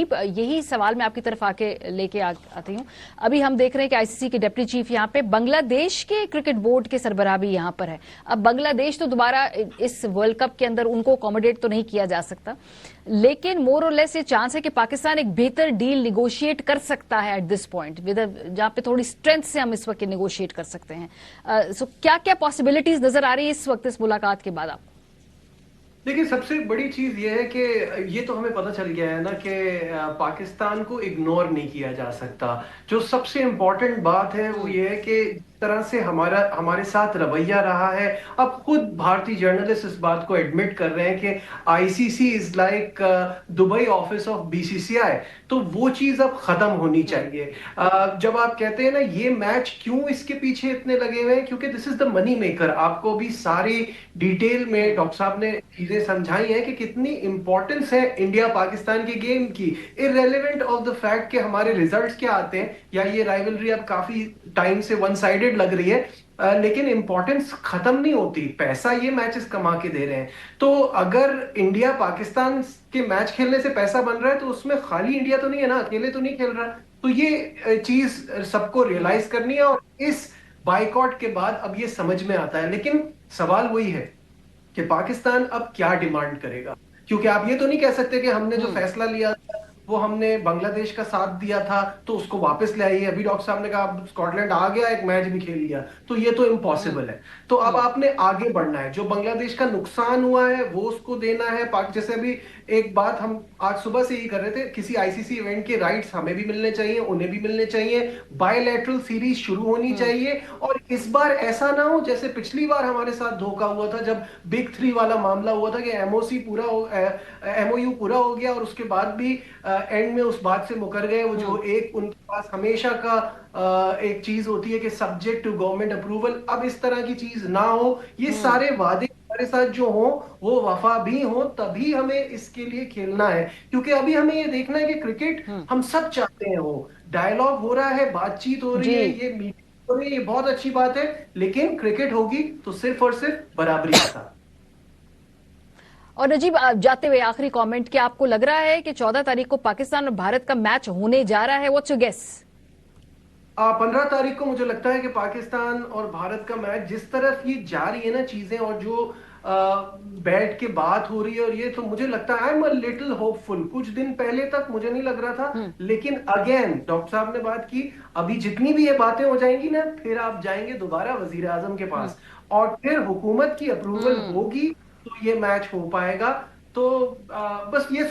नजीब, यही सवाल मैं आपकी तरफ आके लेके आती हूँ। अभी हम देख रहे हैं कि आईसीसी के डिप्टी चीफ यहाँ पे बांग्लादेश के क्रिकेट बोर्ड के सरबराह भी यहाँ पर है। अब बांग्लादेश तो दोबारा इस वर्ल्ड कप के अंदर उनको अकोमोडेट तो नहीं किया जा सकता, लेकिन मोर और लेस ये चांस है कि पाकिस्तान एक बेहतर डील निगोशिएट कर सकता है एट दिस पॉइंट, जहां पे थोड़ी स्ट्रेंथ से हम इस वक्त निगोशिएट कर सकते हैं। सो क्या क्या पॉसिबिलिटीज नजर आ रही है इस वक्त इस मुलाकात के बाद आपको? देखिए, सबसे बड़ी चीज ये है कि ये तो हमें पता चल गया है ना कि पाकिस्तान को इग्नोर नहीं किया जा सकता। जो सबसे इंपॉर्टेंट बात है वो ये है कि जिस तरह से हमारे साथ रवैया रहा है, अब खुद भारतीय जर्नलिस्ट इस बात को एडमिट कर रहे हैं कि ICC is like Dubai office of BCCI. तो वो चीज अब खत्म होनी चाहिए। जब आप कहते हैं ना ये मैच क्यों इसके पीछे इतने लगे हुए हैं, क्योंकि this is the money maker. आपको भी सारी डिटेल में डॉक्टर साहब ने चीजें समझाई हैं कि कितनी इंपॉर्टेंस है इंडिया पाकिस्तान के गेम की, इररेलेवेंट ऑफ द फैक्ट कि हमारे रिजल्ट्स क्या आते हैं या ये राइवलरी अब काफी टाइम से वन साइडेड लग रही है। लेकिन इंपॉर्टेंस खत्म नहीं होती, पैसा ये मैचेस कमा के दे रहे हैं। तो अगर इंडिया पाकिस्तान के मैच खेलने से पैसा बन रहा है तो उसमें खाली इंडिया तो नहीं है ना, अकेले तो नहीं खेल रहा। तो ये चीज सबको रियलाइज करनी है और इस बाइकआउट के बाद अब ये समझ में आता है। लेकिन सवाल वही है कि पाकिस्तान अब क्या डिमांड करेगा, क्योंकि आप ये तो नहीं कह सकते कि हमने जो फैसला लिया था वो हमने बांग्लादेश का साथ दिया था तो उसको वापस ले आइए। अभी डॉक्टर साहब ने कहा स्कॉटलैंड आ गया, एक मैच भी खेल लिया, तो ये तो इम्पॉसिबल है। तो अब आपने आगे बढ़ना है, जो बांग्लादेश का नुकसान हुआ है वो उसको देना है। पाक जैसे अभी एक बात हम आज सुबह से ही कर रहे थे, किसी आईसीसी इवेंट के राइट्स हमें भी मिलने चाहिए, उन्हें भी मिलने चाहिए, बायलैटरल सीरीज शुरू होनी चाहिए। और इस बार ऐसा ना हो जैसे पिछली बार हमारे साथ धोखा हुआ था, जब बिग थ्री वाला मामला हुआ था कि एमओसी पूरा हो एमओयू पूरा हो गया और उसके बाद भी एंड में उस बात से मुकर गए। वो जो एक उनके पास हमेशा का एक चीज होती है कि सब्जेक्ट टू गवर्नमेंट अप्रूवल, अब इस तरह की चीज ना हो। ये सारे वादे हमारे साथ जो हो वो वफा भी हो, तभी हमें इसके लिए खेलना है। क्योंकि अभी हमें ये देखना है कि क्रिकेट हम सब चाहते हैं हो, डायलॉग हो रहा है, बातचीत हो रही जी। है, ये मीटिंग हो रही है, ये बहुत अच्छी बात है। लेकिन क्रिकेट होगी तो सिर्फ और सिर्फ बराबरी के साथ। और नजीब, जाते हुए आखिरी कमेंट, क्या आपको लग रहा है कि 14 तारीख को पाकिस्तान और भारत का मैच होने जा रहा है? What's your guess? 15 तारीख को मुझे लगता है कि पाकिस्तान और भारत का मैच, जिस तरफ ये जा रही है ना चीजें और जो बैठ के बात हो रही है, और ये तो मुझे लगता है I am a little hopeful. कुछ दिन पहले तक मुझे नहीं लग रहा था, लेकिन अगेन डॉक्टर साहब ने बात की, अभी जितनी भी ये बातें हो जाएंगी ना, फिर आप जाएंगे दोबारा वजीर आजम के पास और फिर हुकूमत की अप्रूवल होगी तो ये मैच हो पाएगा। तो बस ये